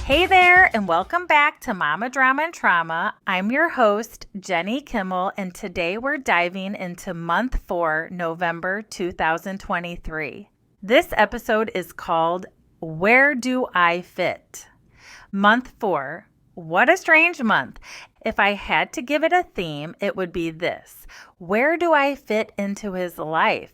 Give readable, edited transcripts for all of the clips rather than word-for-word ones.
Hey there, and welcome back to Momma Drama Trauma. I'm your host, Jenny Kimmel, and today we're diving into month 4, November 2023. This episode is called Where Do I Fit? Month 4. What a strange month. If I had to give it a theme, it would be this. Where do I fit into his life?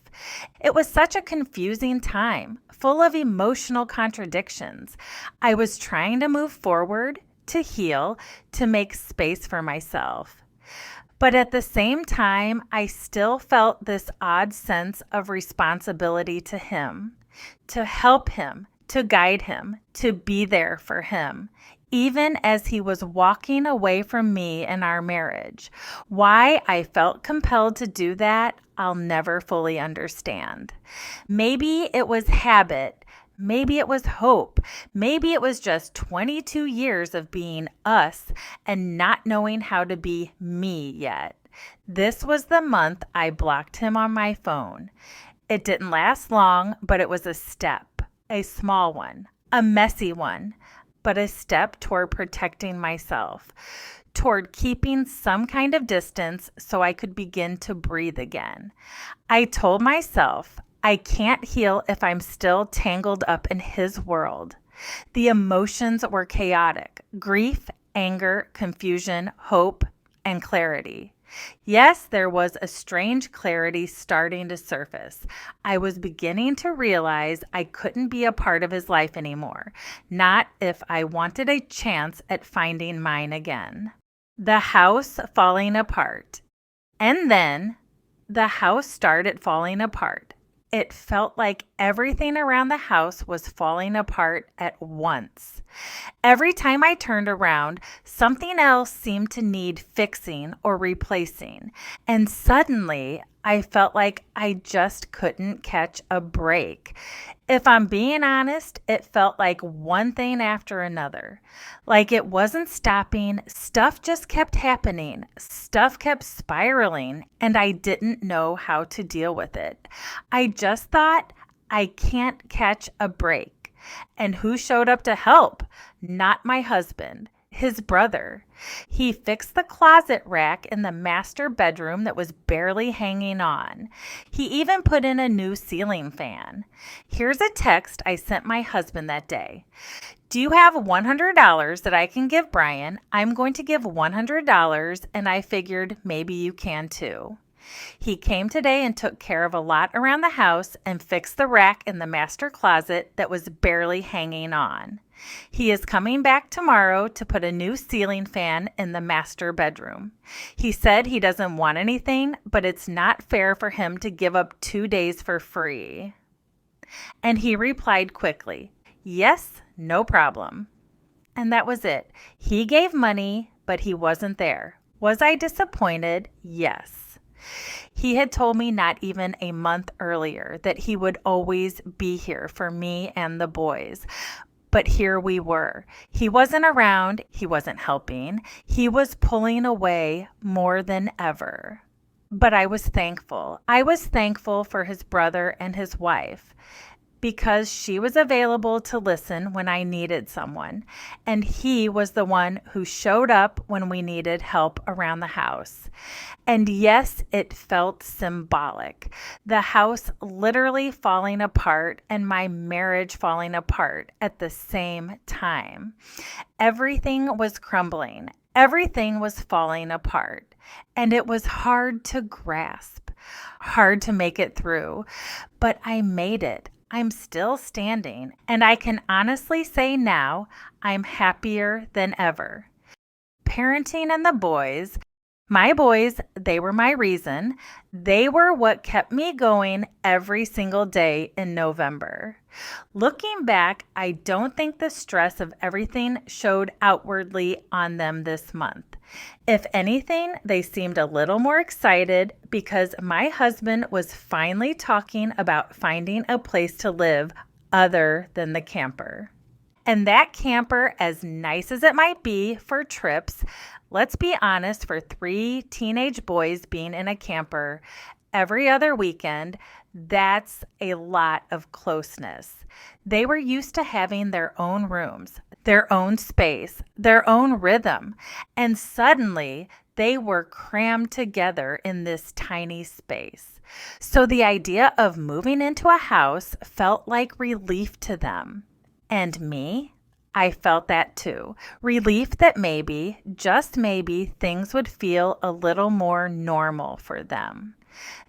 It was such a confusing time, full of emotional contradictions. I was trying to move forward, to heal, to make space for myself. But at the same time, I still felt this odd sense of responsibility to him, to help him, to guide him, to be there for him, even as he was walking away from me in our marriage. Why I felt compelled to do that, I'll never fully understand. Maybe it was habit. Maybe it was hope. Maybe it was just 22 years of being us and not knowing how to be me yet. This was the month I blocked him on my phone. It didn't last long, but it was a step, a small one, a messy one, but a step toward protecting myself, toward keeping some kind of distance so I could begin to breathe again. I told myself, I can't heal if I'm still tangled up in his world. The emotions were chaotic: grief, anger, confusion, hope, and clarity. Yes, there was a strange clarity starting to surface. I was beginning to realize I couldn't be a part of his life anymore, not if I wanted a chance at finding mine again. The house falling apart. And then the house started falling apart. It felt like everything around the house was falling apart at once. Every time I turned around, something else seemed to need fixing or replacing. And suddenly, I felt like I just couldn't catch a break. If I'm being honest, it felt like one thing after another. Like it wasn't stopping. Stuff just kept happening. Stuff kept spiraling, and I didn't know how to deal with it. I just thought, I can't catch a break. And who showed up to help? Not my husband. His brother. He fixed the closet rack in the master bedroom that was barely hanging on. He even put in a new ceiling fan. Here's a text I sent my husband that day. Do you have $100 that I can give Brian? I'm going to give $100, and I figured maybe you can too. He came today and took care of a lot around the house and fixed the rack in the master closet that was barely hanging on. He is coming back tomorrow to put a new ceiling fan in the master bedroom. He said he doesn't want anything, but it's not fair for him to give up 2 days for free. And he replied quickly, yes, no problem. And that was it. He gave money, but he wasn't there. Was I disappointed? Yes. He had told me not even a month earlier that he would always be here for me and the boys. But here we were. He wasn't around. He wasn't helping. He was pulling away more than ever. But I was thankful. I was thankful for his brother and his wife, because she was available to listen when I needed someone, and he was the one who showed up when we needed help around the house. And yes, it felt symbolic. The house literally falling apart and my marriage falling apart at the same time. Everything was crumbling. Everything was falling apart. And it was hard to grasp, hard to make it through, but I made it. I'm still standing, and I can honestly say now I'm happier than ever. Parenting and the boys, my boys, they were my reason. They were what kept me going every single day in November. Looking back, I don't think the stress of everything showed outwardly on them this month. If anything, they seemed a little more excited because my husband was finally talking about finding a place to live other than the camper. And that camper, as nice as it might be for trips, let's be honest, for 3 teenage boys being in a camper every other weekend, that's a lot of closeness. They were used to having their own rooms. their own space, their own rhythm, and suddenly they were crammed together in this tiny space. So the idea of moving into a house felt like relief to them. And me? I felt that too. Relief that maybe, just maybe, things would feel a little more normal for them.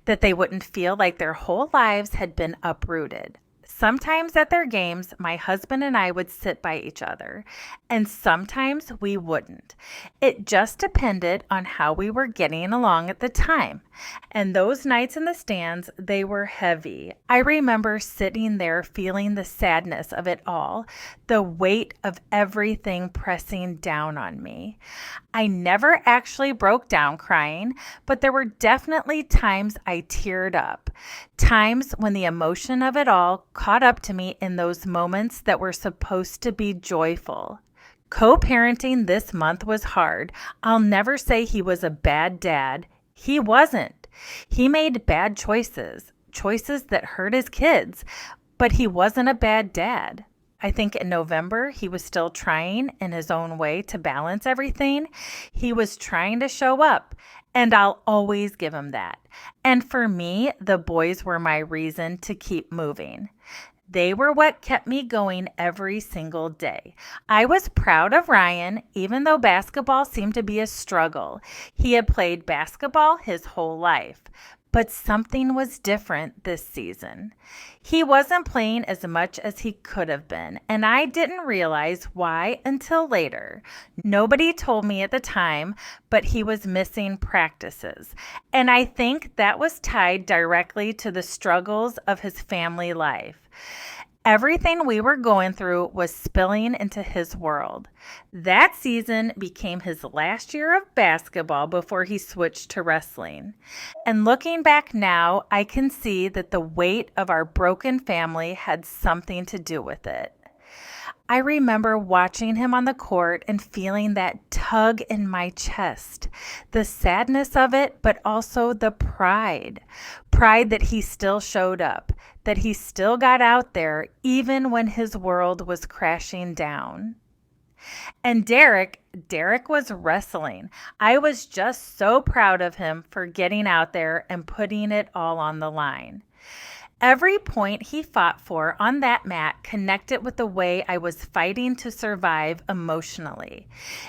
That they wouldn't feel like their whole lives had been uprooted. Sometimes at their games, my husband and I would sit by each other, and sometimes we wouldn't. It just depended on how we were getting along at the time. And those nights in the stands, they were heavy. I remember sitting there feeling the sadness of it all, the weight of everything pressing down on me. I never actually broke down crying, but there were definitely times I teared up. Times when the emotion of it all caught up to me in those moments that were supposed to be joyful. Co-parenting this month was hard. I'll never say he was a bad dad. He wasn't. He made bad choices that hurt his kids, but he wasn't a bad dad. I think in November, he was still trying in his own way to balance everything. He was trying to show up, and I'll always give him that. And for me, the boys were my reason to keep moving. They were what kept me going every single day. I was proud of Ryan, even though basketball seemed to be a struggle. He had played basketball his whole life. But something was different this season. He wasn't playing as much as he could have been, and I didn't realize why until later. Nobody told me at the time, but he was missing practices. And I think that was tied directly to the struggles of his family life. Everything we were going through was spilling into his world. That season became his last year of basketball before he switched to wrestling. And looking back now, I can see that the weight of our broken family had something to do with it. I remember watching him on the court and feeling that tug in my chest, the sadness of it, but also the pride that he still showed up, that he still got out there even when his world was crashing down. And Derek was wrestling. I was just so proud of him for getting out there and putting it all on the line. Every point he fought for on that mat connected with the way I was fighting to survive emotionally.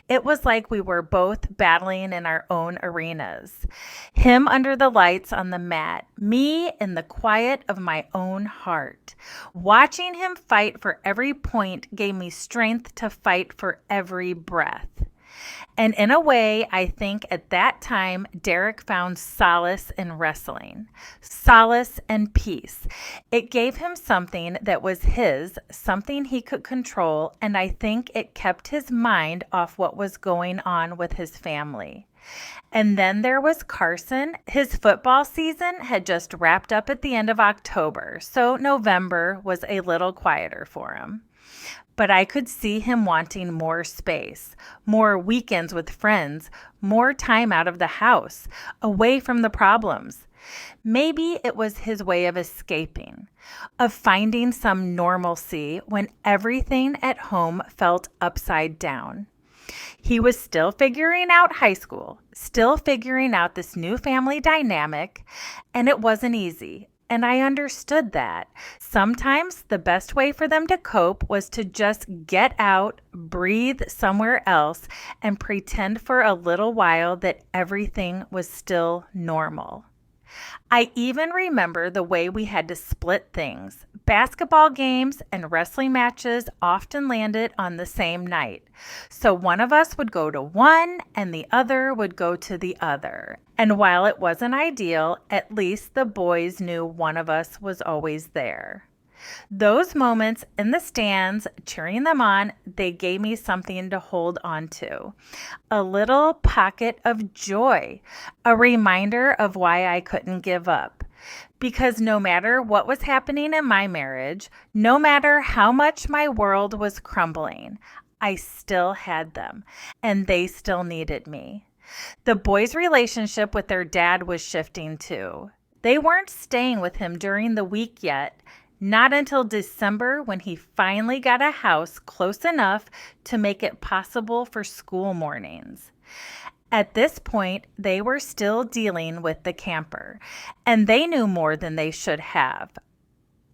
It was like we were both battling in our own arenas. Him under the lights on the mat, me in the quiet of my own heart. Watching him fight for every point gave me strength to fight for every breath. And in a way, I think at that time, Derek found solace in wrestling, solace and peace. It gave him something that was his, something he could control, and I think it kept his mind off what was going on with his family. And then there was Carson. His football season had just wrapped up at the end of October, so November was a little quieter for him. But I could see him wanting more space, more weekends with friends, more time out of the house, away from the problems. Maybe it was his way of escaping, of finding some normalcy when everything at home felt upside down. He was still figuring out high school, still figuring out this new family dynamic, and it wasn't easy. And I understood that. Sometimes the best way for them to cope was to just get out, breathe somewhere else, and pretend for a little while that everything was still normal. I even remember the way we had to split things. Basketball games and wrestling matches often landed on the same night. So one of us would go to one and the other would go to the other. And while it wasn't ideal, at least the boys knew one of us was always there. Those moments in the stands, cheering them on, they gave me something to hold on to. A little pocket of joy, a reminder of why I couldn't give up. Because no matter what was happening in my marriage, no matter how much my world was crumbling, I still had them, and they still needed me. The boys' relationship with their dad was shifting too. They weren't staying with him during the week yet. Not until December when he finally got a house close enough to make it possible for school mornings. At this point, they were still dealing with the camper, and they knew more than they should have.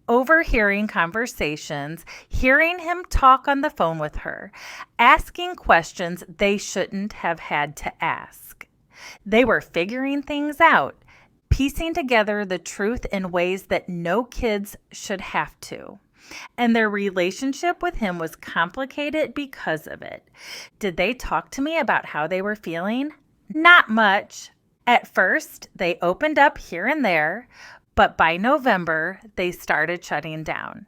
Overhearing conversations, hearing him talk on the phone with her, asking questions they shouldn't have had to ask. They were figuring things out, piecing together the truth in ways that no kids should have to. And their relationship with him was complicated because of it. Did they talk to me about how they were feeling? Not much. At first, they opened up here and there, but by November, they started shutting down.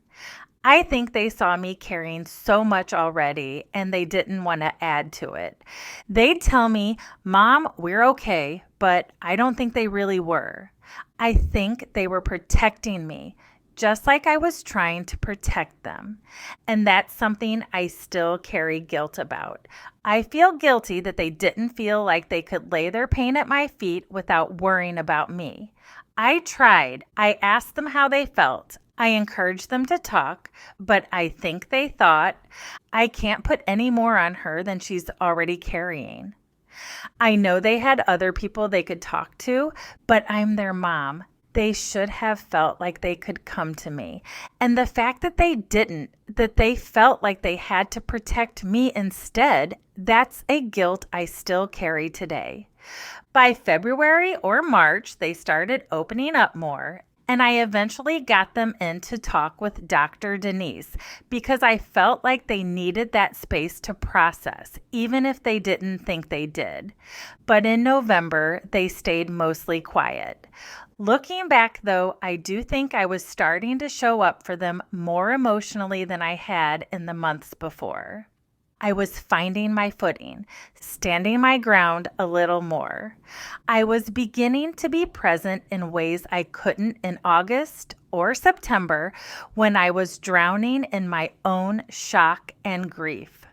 I think they saw me carrying so much already, and they didn't want to add to it. They'd tell me, "Mom, we're okay," but I don't think they really were. I think they were protecting me, just like I was trying to protect them. And that's something I still carry guilt about. I feel guilty that they didn't feel like they could lay their pain at my feet without worrying about me. I tried. I asked them how they felt. I encouraged them to talk, but I think they thought, I can't put any more on her than she's already carrying. I know they had other people they could talk to, but I'm their mom. They should have felt like they could come to me. And the fact that they didn't, that they felt like they had to protect me instead, that's a guilt I still carry today. By February or March, they started opening up more, and I eventually got them in to talk with Dr. Denise because I felt like they needed that space to process, even if they didn't think they did. But in November, they stayed mostly quiet. Looking back, though, I do think I was starting to show up for them more emotionally than I had in the months before. I was finding my footing, standing my ground a little more. I was beginning to be present in ways I couldn't in August or September when I was drowning in my own shock and grief.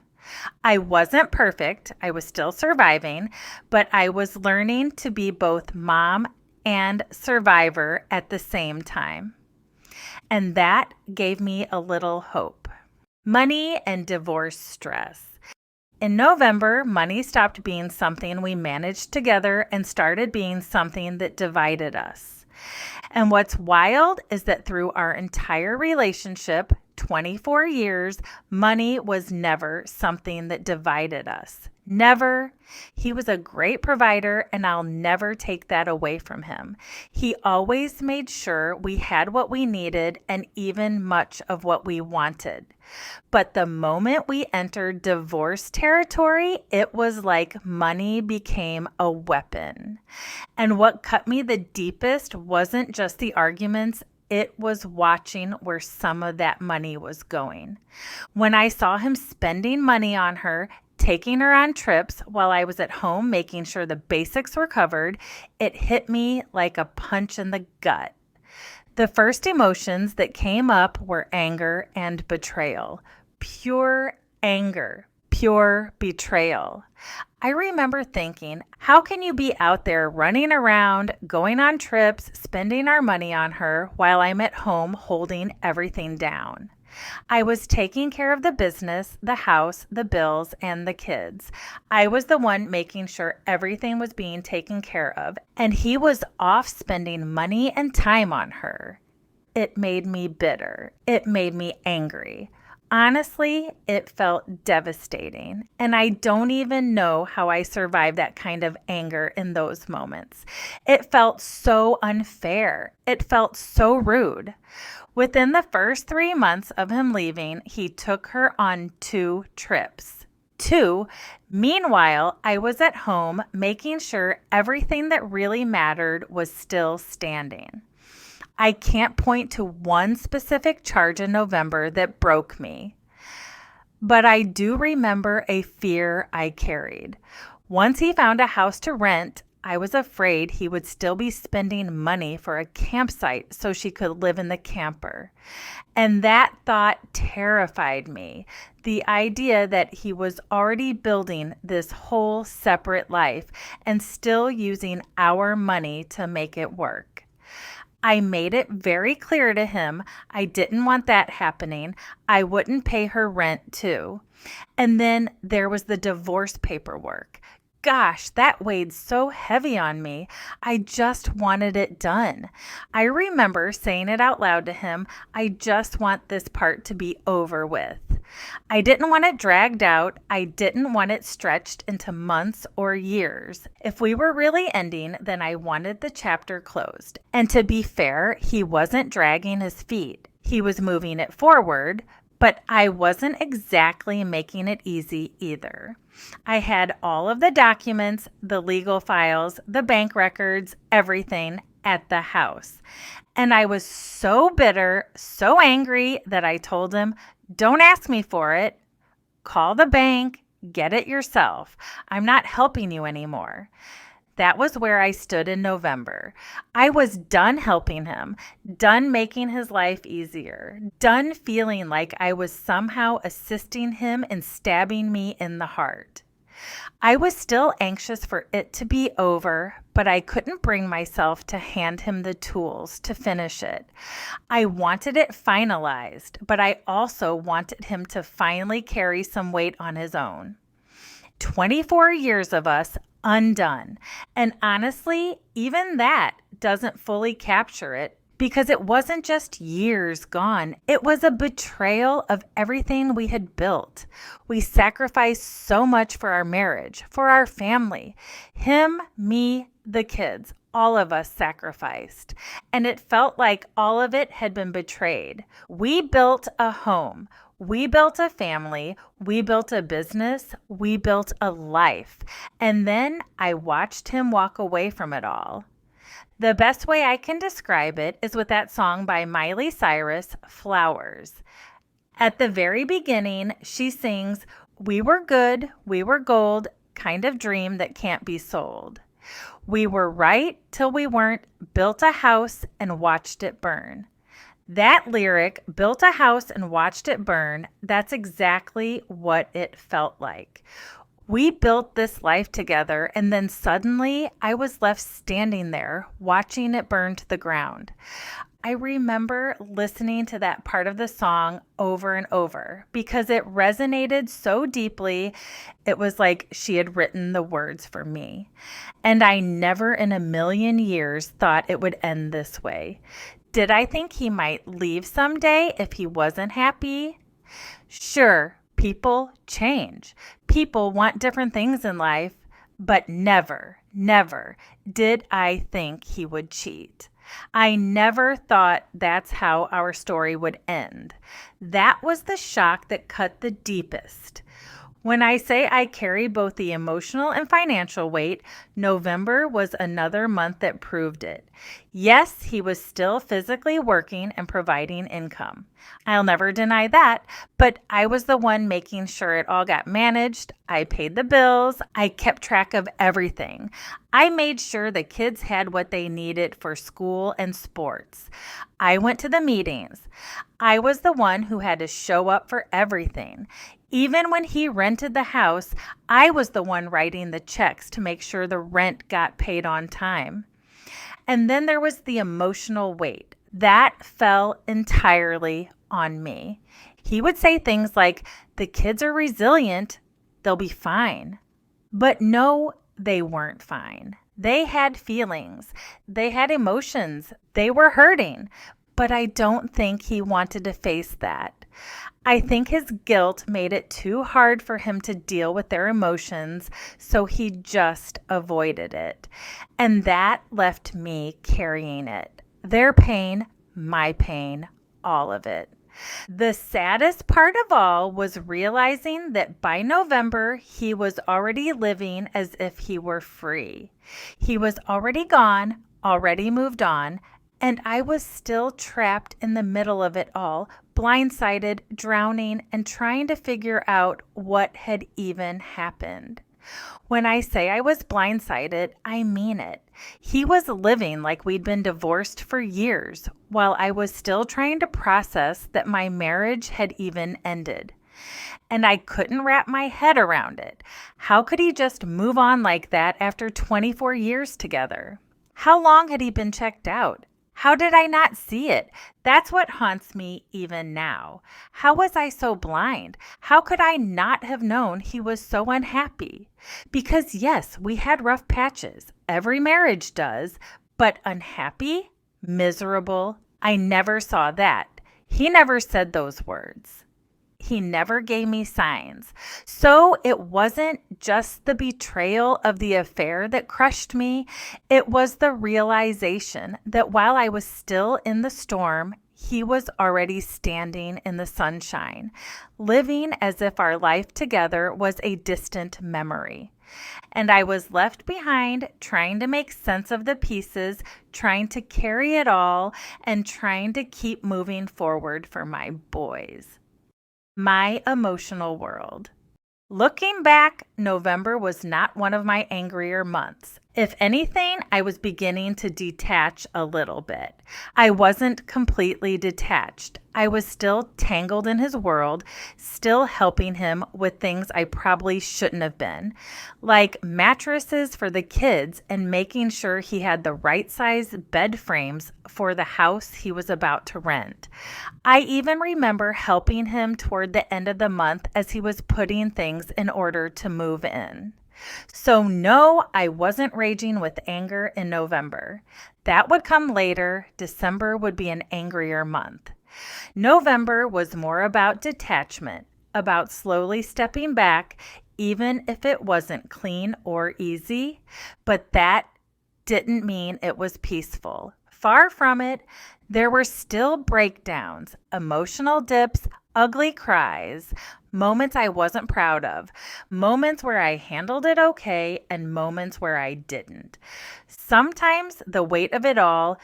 I wasn't perfect, I was still surviving, but I was learning to be both mom and survivor at the same time. And that gave me a little hope. Money and divorce stress. In November, money stopped being something we managed together and started being something that divided us. And what's wild is that through our entire relationship, 24 years, money was never something that divided us. Never. He was a great provider, and I'll never take that away from him. He always made sure we had what we needed and even much of what we wanted. But the moment we entered divorce territory, it was like money became a weapon. And what cut me the deepest wasn't just the arguments, it was watching where some of that money was going. When I saw him spending money on her, taking her on trips while I was at home making sure the basics were covered, it hit me like a punch in the gut. The first emotions that came up were anger and betrayal. Pure anger, pure betrayal. I remember thinking, how can you be out there running around, going on trips, spending our money on her while I'm at home holding everything down? I was taking care of the business, the house, the bills, and the kids. I was the one making sure everything was being taken care of, and he was off spending money and time on her. It made me bitter. It made me angry. Honestly, it felt devastating, and I don't even know how I survived that kind of anger in those moments. It felt so unfair. It felt so rude. Within the first 3 months of him leaving, he took her on 2 trips. 2. Meanwhile, I was at home making sure everything that really mattered was still standing. I can't point to one specific charge in November that broke me, but I do remember a fear I carried. Once he found a house to rent, I was afraid he would still be spending money for a campsite so she could live in the camper. And that thought terrified me. The idea that he was already building this whole separate life and still using our money to make it work. I made it very clear to him I didn't want that happening. I wouldn't pay her rent too. And then there was the divorce paperwork. Gosh, that weighed so heavy on me. I just wanted it done. I remember saying it out loud to him, I just want this part to be over with. I didn't want it dragged out. I didn't want it stretched into months or years. If we were really ending, then I wanted the chapter closed. And to be fair, he wasn't dragging his feet. He was moving it forward, but I wasn't exactly making it easy either. I had all of the documents, the legal files, the bank records, everything at the house. And I was so bitter, so angry that I told him, don't ask me for it. Call the bank, get it yourself. I'm not helping you anymore. That was where I stood in November. I was done helping him, done making his life easier, done feeling like I was somehow assisting him in stabbing me in the heart. I was still anxious for it to be over, but I couldn't bring myself to hand him the tools to finish it. I wanted it finalized, but I also wanted him to finally carry some weight on his own. 24 years of us undone. And honestly, even that doesn't fully capture it because it wasn't just years gone. It was a betrayal of everything we had built. We sacrificed so much for our marriage, for our family. Him, me, the kids, all of us sacrificed. And it felt like all of it had been betrayed. We built a home. We built a family, we built a business, we built a life, and then I watched him walk away from it all. The best way I can describe it is with that song by Miley Cyrus, Flowers. At the very beginning, she sings, "We were good, we were gold, kind of dream that can't be sold. We were right till we weren't, built a house and watched it burn." That lyric, built a house and watched it burn, that's exactly what it felt like. We built this life together, and then suddenly I was left standing there, watching it burn to the ground. I remember listening to that part of the song over and over because it resonated so deeply. It was like she had written the words for me. And I never in a million years thought it would end this way. Did I think he might leave someday if he wasn't happy? Sure, people change. People want different things in life, but never did I think he would cheat. I never thought that's how our story would end. That was the shock that cut the deepest. When I say I carry both the emotional and financial weight, November was another month that proved it. Yes, he was still physically working and providing income. I'll never deny that, but I was the one making sure it all got managed. I paid the bills. I kept track of everything. I made sure the kids had what they needed for school and sports. I went to the meetings. I was the one who had to show up for everything. Even when he rented the house, I was the one writing the checks to make sure the rent got paid on time. And then there was the emotional weight. That fell entirely on me. He would say things like, "The kids are resilient, they'll be fine." But no, they weren't fine. They had feelings. They had emotions. They were hurting. But I don't think he wanted to face that. I think his guilt made it too hard for him to deal with their emotions, so he just avoided it. And that left me carrying it. Their pain, my pain, all of it. The saddest part of all was realizing that by November, he was already living as if he were free. He was already gone, already moved on, and I was still trapped in the middle of it all, blindsided, drowning, and trying to figure out what had even happened. When I say I was blindsided, I mean it. He was living like we'd been divorced for years, while I was still trying to process that my marriage had even ended. And I couldn't wrap my head around it. How could he just move on like that after 24 years together? How long had he been checked out? How did I not see it? That's what haunts me even now. How was I so blind? How could I not have known he was so unhappy? Because yes, we had rough patches. Every marriage does. But unhappy? Miserable? I never saw that. He never said those words. He never gave me signs. So it wasn't just the betrayal of the affair that crushed me. It was the realization that while I was still in the storm, he was already standing in the sunshine, living as if our life together was a distant memory. And I was left behind trying to make sense of the pieces, trying to carry it all, and trying to keep moving forward for my boys. My emotional world. Looking back, November was not one of my angrier months. If anything, I was beginning to detach a little bit. I wasn't completely detached. I was still tangled in his world, still helping him with things I probably shouldn't have been, like mattresses for the kids and making sure he had the right size bed frames for the house he was about to rent. I even remember helping him toward the end of the month as he was putting things in order to move in. So no, I wasn't raging with anger in November. That would come later. December would be an angrier month. November was more about detachment, about slowly stepping back, even if it wasn't clean or easy, but that didn't mean it was peaceful. Far from it, there were still breakdowns, emotional dips, ugly cries, moments I wasn't proud of, moments where I handled it okay, and moments where I didn't. Sometimes the weight of it all,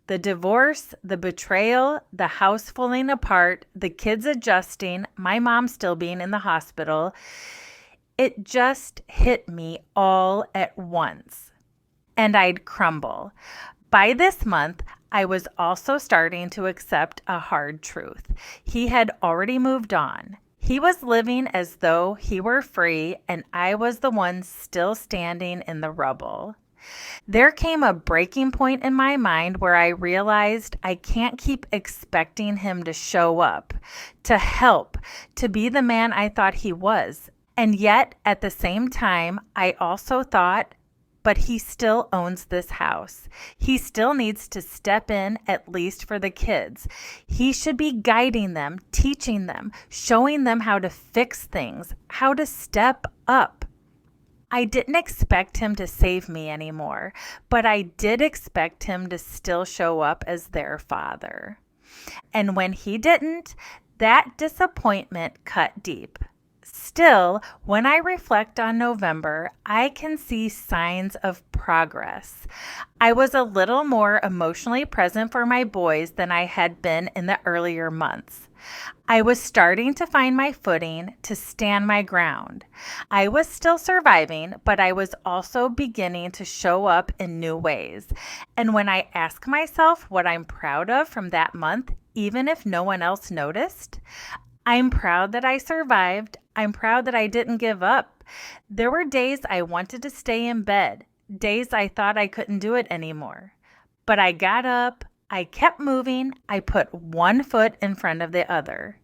the divorce, the betrayal, the house falling apart, the kids adjusting, my mom still being in the hospital, it just hit me all at once. And I'd crumble. By this month, I was also starting to accept a hard truth. He had already moved on. He was living as though he were free, and I was the one still standing in the rubble. There came a breaking point in my mind where I realized I can't keep expecting him to show up, to help, to be the man I thought he was. And yet, at the same time, I also thought, but he still owns this house. He still needs to step in, at least for the kids. He should be guiding them, teaching them, showing them how to fix things, how to step up. I didn't expect him to save me anymore, but I did expect him to still show up as their father. And when he didn't, that disappointment cut deep. Still, when I reflect on November, I can see signs of progress. I was a little more emotionally present for my boys than I had been in the earlier months. I was starting to find my footing, to stand my ground. I was still surviving, but I was also beginning to show up in new ways. And when I ask myself what I'm proud of from that month, even if no one else noticed, I'm proud that I survived. I'm proud that I didn't give up. There were days I wanted to stay in bed, days I thought I couldn't do it anymore. But I got up, I kept moving, I put one foot in front of the other.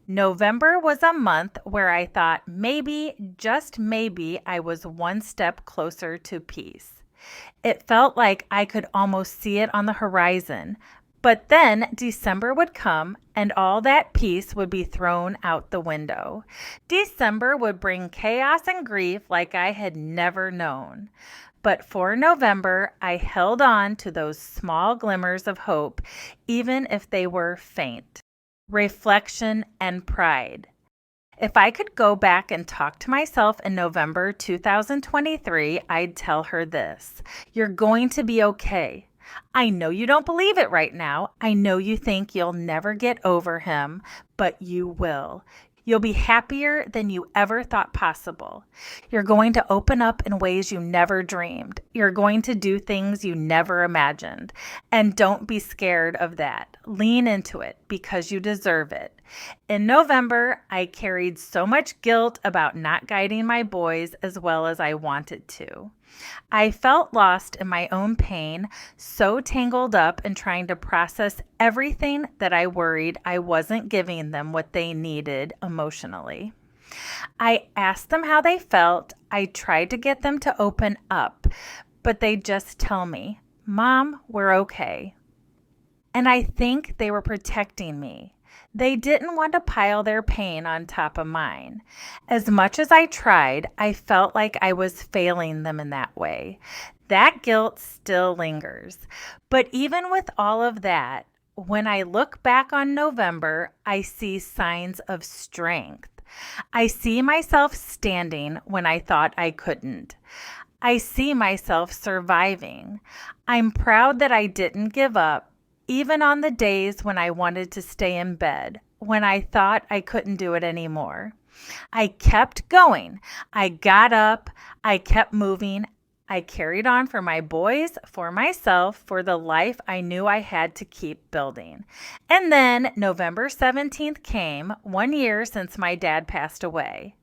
November was a month where I thought maybe, just maybe, I was one step closer to peace. It felt like I could almost see it on the horizon. But then December would come and all that peace would be thrown out the window. December would bring chaos and grief like I had never known. But for November, I held on to those small glimmers of hope, even if they were faint. Reflection and pride. If I could go back and talk to myself in November 2023, I'd tell her this: you're going to be okay. I know you don't believe it right now. I know you think you'll never get over him, but you will. You'll be happier than you ever thought possible. You're going to open up in ways you never dreamed. You're going to do things you never imagined. And don't be scared of that. Lean into it because you deserve it. In November, I carried so much guilt about not guiding my boys as well as I wanted to. I felt lost in my own pain, so tangled up in trying to process everything that I worried I wasn't giving them what they needed emotionally. I asked them how they felt. I tried to get them to open up, but they just tell me, "Mom, we're okay." And I think they were protecting me. They didn't want to pile their pain on top of mine. As much as I tried, I felt like I was failing them in that way. That guilt still lingers. But even with all of that, when I look back on November, I see signs of strength. I see myself standing when I thought I couldn't. I see myself surviving. I'm proud that I didn't give up. Even on the days when I wanted to stay in bed, when I thought I couldn't do it anymore. I kept going. I got up. I kept moving. I carried on for my boys, for myself, for the life I knew I had to keep building. And then November 17th came, 1 year since my dad passed away.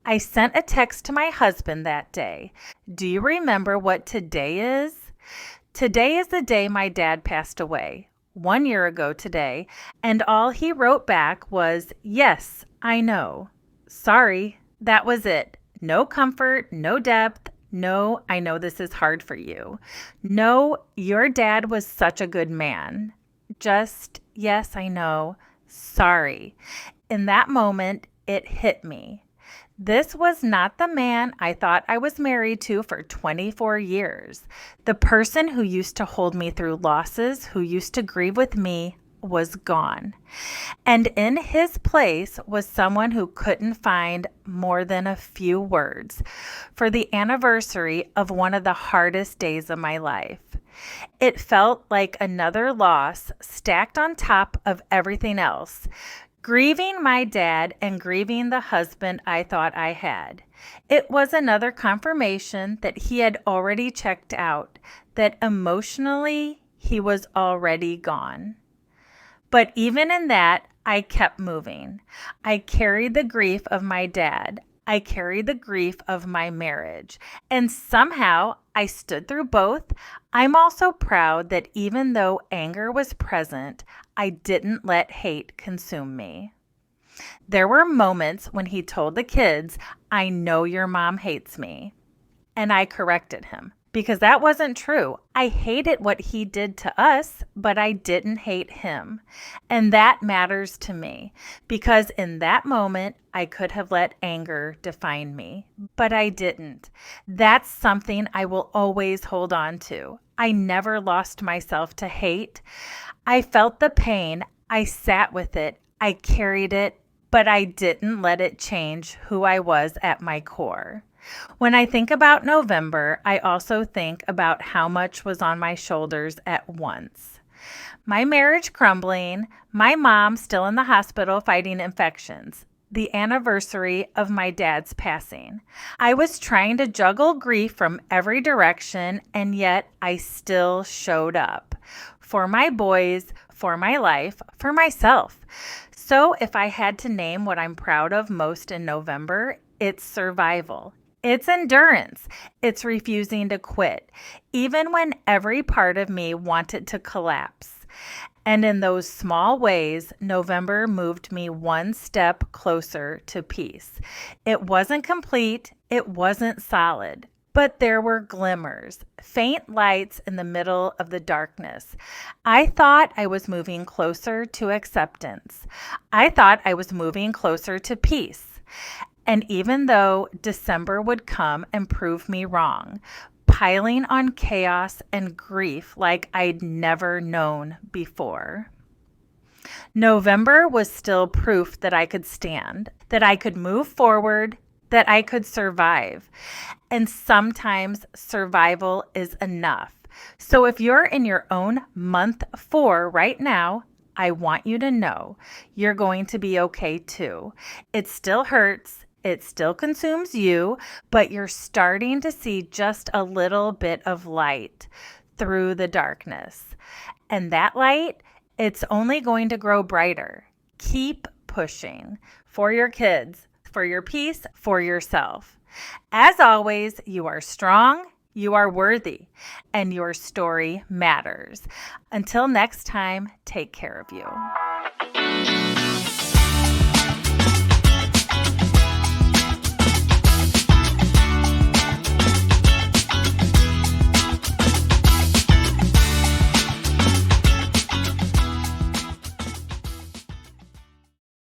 I sent a text to my husband that day. Do you remember what today is? Today is the day my dad passed away. 1 year ago today, and all he wrote back was, "Yes, I know. Sorry, that was it. No comfort, no depth. No, I know this is hard for you. No, your dad was such a good man. Just, yes, I know. Sorry." In that moment, it hit me. This was not the man I thought I was married to for 24 years. The person who used to hold me through losses, who used to grieve with me, was gone. And in his place was someone who couldn't find more than a few words for the anniversary of one of the hardest days of my life. It felt like another loss stacked on top of everything else. Grieving my dad and grieving the husband I thought I had. It was another confirmation that he had already checked out, that emotionally he was already gone. But even in that, I kept moving. I carried the grief of my dad. I carried the grief of my marriage. And somehow I stood through both. I'm also proud that even though anger was present, I didn't let hate consume me. There were moments when he told the kids, "I know your mom hates me." And I corrected him because that wasn't true. I hated what he did to us, but I didn't hate him. And that matters to me because in that moment, I could have let anger define me, but I didn't. That's something I will always hold on to. I never lost myself to hate. I felt the pain. I sat with it. I carried it, but I didn't let it change who I was at my core. When I think about November, I also think about how much was on my shoulders at once. My marriage crumbling, my mom still in the hospital fighting infections, the anniversary of my dad's passing. I was trying to juggle grief from every direction, and yet I still showed up for my boys, for my life, for myself. So if I had to name what I'm proud of most in November, it's survival. It's endurance. It's refusing to quit, even when every part of me wanted to collapse. And in those small ways, November moved me one step closer to peace. It wasn't complete. It wasn't solid. But there were glimmers, faint lights in the middle of the darkness. I thought I was moving closer to acceptance. I thought I was moving closer to peace. And even though December would come and prove me wrong, piling on chaos and grief like I'd never known before, November was still proof that I could stand, that I could move forward, that I could survive. And sometimes survival is enough. So if you're in your own month 4 right now, I want you to know you're going to be okay too. It still hurts. It still consumes you, but you're starting to see just a little bit of light through the darkness. And that light, it's only going to grow brighter. Keep pushing for your kids, for your peace, for yourself. As always, you are strong, you are worthy, and your story matters. Until next time, take care of you.